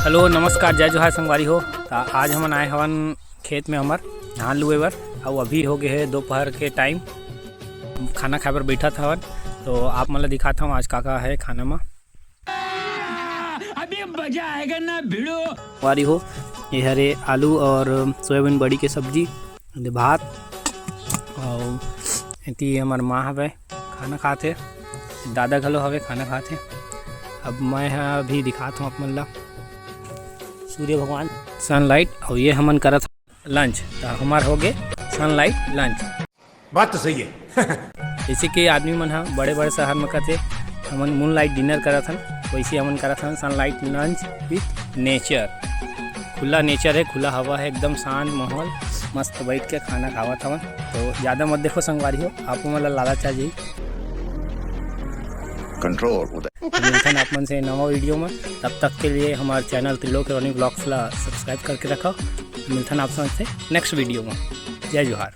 Hello नमस्कार जय जोहार संगवारी हो। आज हमन आए हवन खेत में हमर धान लुए बर। और अभी हो गए है दोपहर के टाइम, खाना खाए बर बैठा था हवन। तो आप मन ला दिखाता हूँ आज का है खाना में। अभी मजा आएगा ना भिड़ो वारी हो। ये हरे आलू और सोयाबीन बड़ी के सब्जी, भात और इतनी हमार माँ हवे खाना खाते, दादा घलो हवे खाना खाते। अब मैं अभी दिखाता हूँ आप मन ला सूर्य भगवान सनलाइट, और ये हमन करत लंच। तो हमार हो गए सनलाइट लंच। बात तो सही है। जैसे कि आदमी मन हा बड़े बड़े शहर में करते हमन मूनलाइट डिनर करत हन, वैसे हमन करत हन सनलाइट लंच विथ नेचर। खुला नेचर है, खुला हवा है, एकदम शांत माहौल, मस्त बैठ के खाना खावत हवन। तो ज़्यादा मत देखो संगवारी हो, आपको मतलब लालच आ जाई। कंट्रोल मिलते हैं आप मन से नवा वीडियो में। तब तक के लिए हमारे चैनल त्रिलोक रॉनी ब्लॉग्स ला सब्सक्राइब करके रखो। मिलते हैं आप से नेक्स्ट वीडियो में। जय जोहार।